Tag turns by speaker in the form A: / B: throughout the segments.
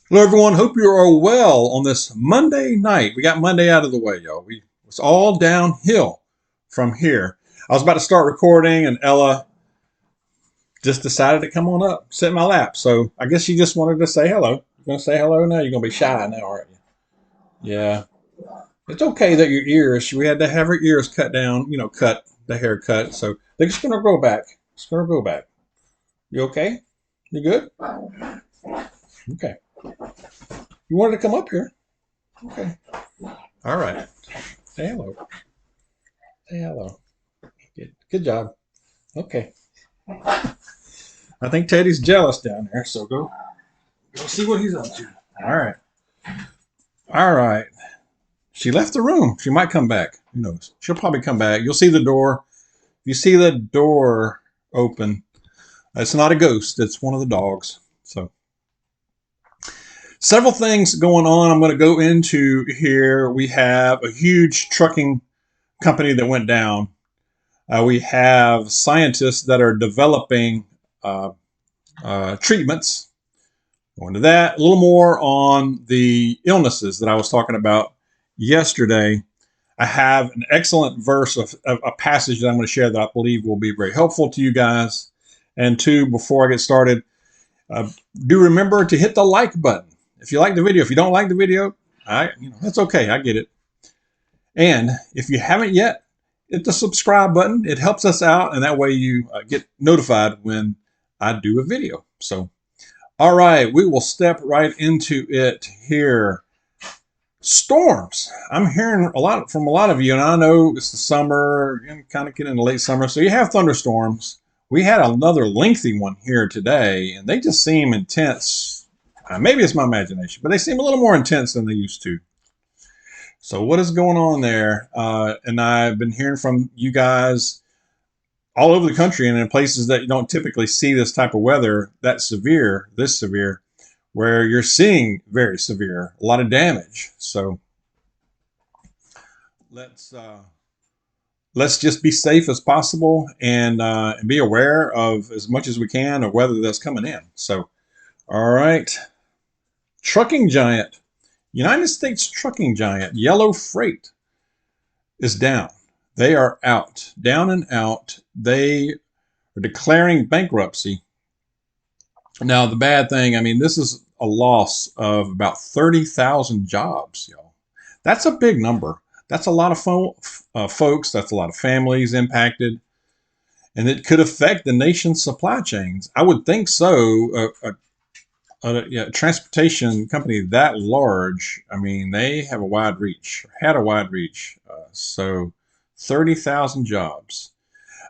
A: Hello, everyone. Hope you are well on this Monday night. We got Monday out of the way, y'all. It's all downhill from here. I was about to start recording, and Ella just decided to come on up, sit in my lap. So I guess she just wanted to say hello. You're gonna say hello now. You're gonna be shy now, aren't you? Yeah. It's okay that your ears. We had to have her ears cut down. Cut the hair cut. So they're just gonna grow back. It's gonna grow back. You okay? You good? Okay. You wanted to come up here. Okay. All right. Say hello. Say hello. Good job. Okay. I think Teddy's jealous down there, so go see what he's up to. All right. All right. She left the room. She might come back. Who knows? She'll probably come back. You'll see the door. If you see the door open, it's not a ghost. It's one of the dogs. So several things going on. I'm going to go into here. We have a huge trucking company that went down. We have scientists that are developing treatments. Go into that. A little more on the illnesses that I was talking about yesterday. I have an excellent verse of a passage that I'm going to share that I believe will be very helpful to you guys. And two, before I get started, uh, do remember to hit the like button. If you like the video, if you don't like the video, that's okay. I get it. And if you haven't yet, hit the subscribe button. It helps us out, and that way you get notified when I do a video. So, all right, we will step right into it here. Storms. I'm hearing a lot from a lot of you, and I know it's the summer, kind of getting into late summer, so you have thunderstorms. We had another lengthy one here today, and they just seem intense. Maybe it's my imagination, but they seem a little more intense than they used to. So what is going on there? And I've been hearing from you guys all over the country and in places that you don't typically see this type of weather this severe, where you're seeing very severe, a lot of damage. So let's uh, let's just be safe as possible and be aware of as much as we can of weather that's coming in. So, all right, trucking giant, United States trucking giant, Yellow Freight is down. They are out, down and out. They are declaring bankruptcy. Now, the bad thing, I mean, this is a loss of about 30,000 jobs, y'all. That's a big number. That's a lot of folks. That's a lot of families impacted. And it could affect the nation's supply chains. I would think so. A transportation company that large, I mean, they have a wide reach, had a wide reach. So 30,000 jobs.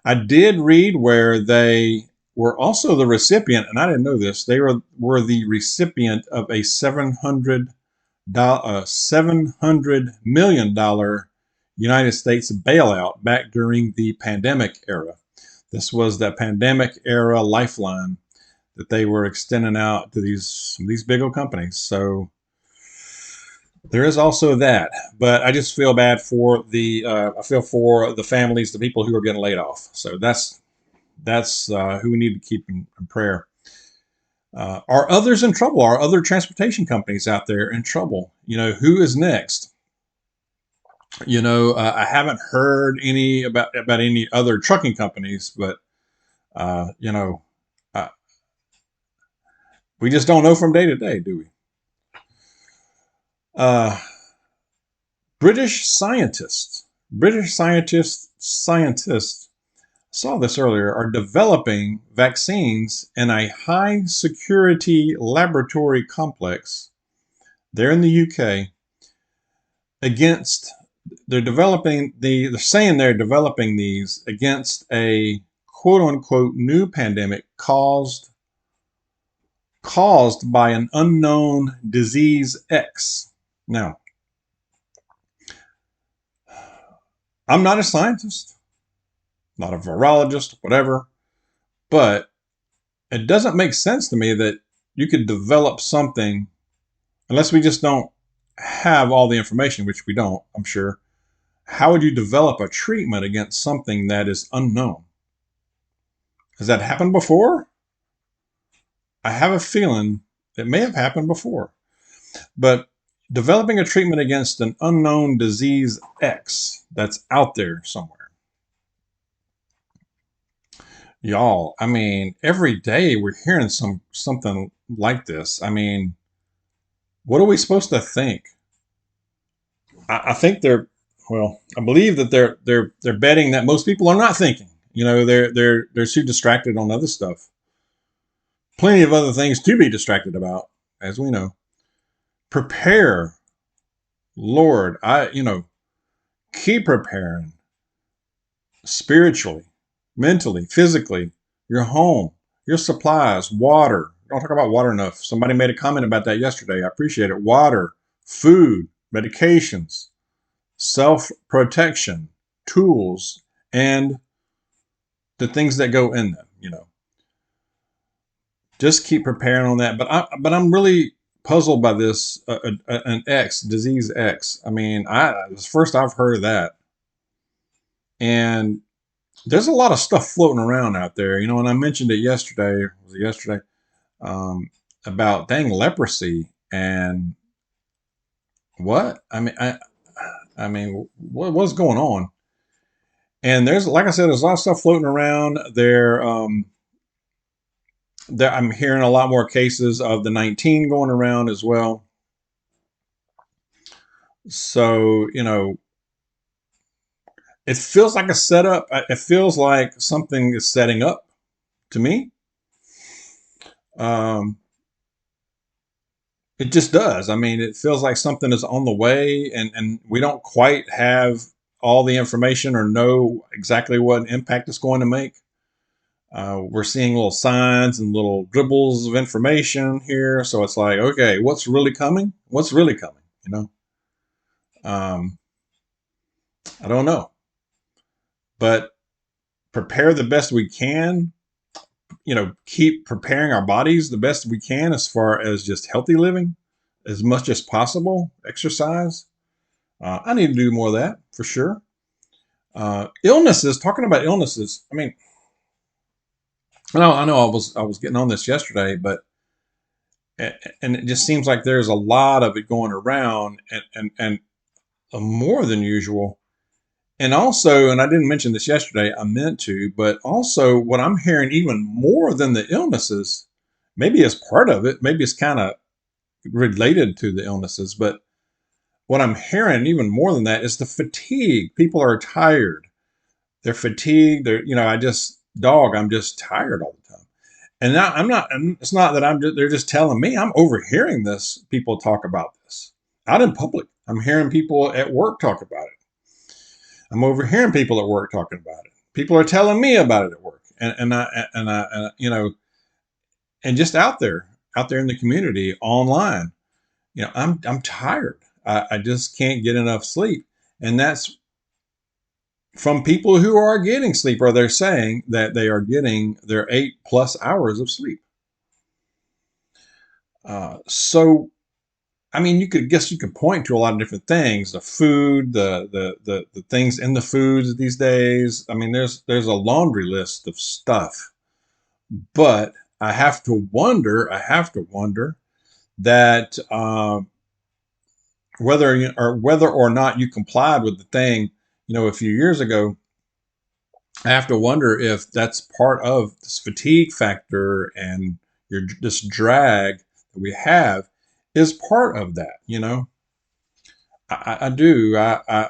A: I did read where they were also the recipient, and I didn't know this, they were the recipient of a $700 million United States bailout back during the pandemic era. This was the pandemic era lifeline that they were extending out to these big old companies. So there is also that, but I just feel bad for I feel for the families, the people who are getting laid off. So that's who we need to keep in prayer. Are others in trouble? Are other transportation companies out there in trouble? Who is next? I haven't heard any about any other trucking companies, but uh, you know, uh, we just don't know from day to day, do we? Uh, British scientists saw this earlier, are developing vaccines in a high security laboratory complex there in the UK against they're saying they're developing these against a quote unquote new pandemic caused by an unknown disease X. Now, I'm not a scientist, not a virologist, whatever, but it doesn't make sense to me that you could develop something unless we just don't have all the information, which we don't, I'm sure. How would you develop a treatment against something that is unknown? Has that happened before? I have a feeling it may have happened before. But developing a treatment against an unknown disease X that's out there somewhere. Y'all, I mean, every day we're hearing something like this. I mean, what are we supposed to think? I think I believe that they're betting that most people are not thinking. They're too distracted on other stuff. Plenty of other things to be distracted about, as we know. Prepare, Lord. Keep preparing spiritually, mentally, physically, your home, your supplies, water. Don't talk about water enough. Somebody made a comment about that yesterday. I appreciate it. Water, food, medications, self-protection, tools, and the things that go in them. Just keep preparing on that. But I'm really puzzled by this an X disease X. I mean, it's first I've heard of that, and there's a lot of stuff floating around out there. And I mentioned it yesterday. Was it yesterday? About dang leprosy and what? I mean, what's going on? And like I said, there's a lot of stuff floating around there. I'm hearing a lot more cases of the 19 going around as well. So, it feels like a setup. It feels like something is setting up to me. It just does. I mean, it feels like something is on the way, and we don't quite have all the information or know exactly what impact it's going to make. We're seeing little signs and little dribbles of information here. So it's like, okay, what's really coming? What's really coming? Um, I don't know. But prepare the best we can. Keep preparing our bodies the best we can as far as just healthy living, as much as possible. Exercise. I need to do more of that for sure. Illnesses. Talking about illnesses. I mean, I know I was getting on this yesterday, but and it just seems like there's a lot of it going around, and more than usual. And also, and I didn't mention this yesterday, I meant to, but also what I'm hearing even more than the illnesses, maybe as part of it, maybe it's kind of related to the illnesses, but what I'm hearing even more than that is the fatigue. People are tired. They're fatigued. I'm just tired all the time. And now it's not that they're just telling me. I'm overhearing this, people talk about this out in public. I'm hearing people at work talk about it. I'm overhearing people at work talking about it. People are telling me about it at work, and just out there in the community, online. I'm tired. I just can't get enough sleep, and that's from people who are getting sleep, or they're saying that they are getting their 8+ hours of sleep. So I mean, you could point to a lot of different things: the food, the things in the foods these days. I mean, there's a laundry list of stuff, but I have to wonder that whether or not you complied with the thing, a few years ago. I have to wonder if that's part of this fatigue factor and this drag that we have is part of that. I do. I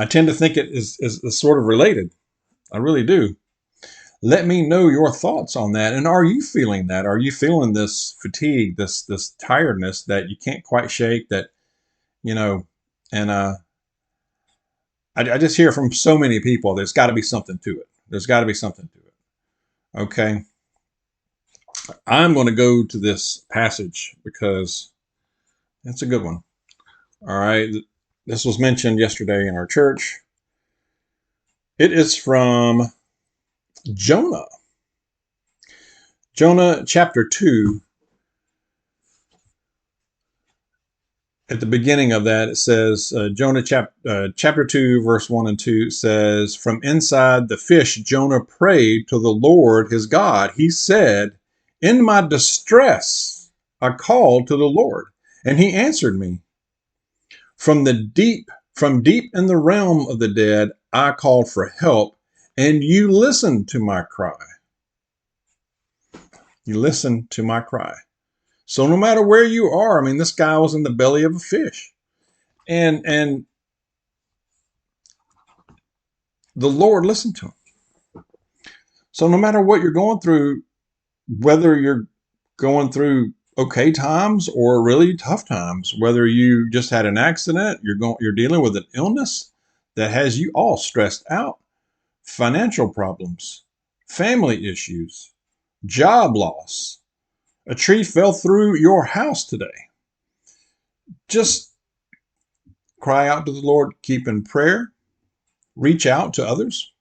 A: tend to think it is sort of related. I really do. Let me know your thoughts on that. And are you feeling that? Are you feeling this fatigue, this tiredness that you can't quite shake? That and I just hear from so many people. There's got to be something to it. There's got to be something to it. Okay. I'm going to go to this passage because it's a good one. All right. This was mentioned yesterday in our church. It is from Jonah. Jonah chapter 2. At the beginning of that, it says, Jonah chapter 2, verse 1 and 2 says, "From inside the fish, Jonah prayed to the Lord his God. He said, 'In my distress, I called to the Lord, and he answered me. From deep in the realm of the dead, I called for help, and you listened to my cry. You listened to my cry. So no matter where you are, I mean, this guy was in the belly of a fish, and the Lord listened to him. So no matter what you're going through, whether you're going through okay times or really tough times, whether you just had an accident, you're dealing with an illness that has you all stressed out, financial problems, family issues, job loss, a tree fell through your house today. Just cry out to the Lord, keep in prayer, reach out to others,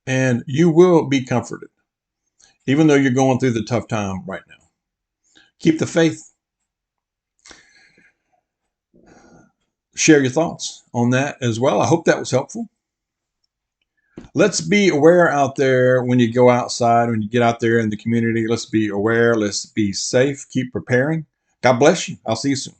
A: and you will be comforted, even though you're going through the tough time right now. Keep the faith. Share your thoughts on that as well. I hope that was helpful. Let's be aware out there when you go outside, when you get out there in the community. Let's be aware. Let's be safe. Keep preparing. God bless you. I'll see you soon.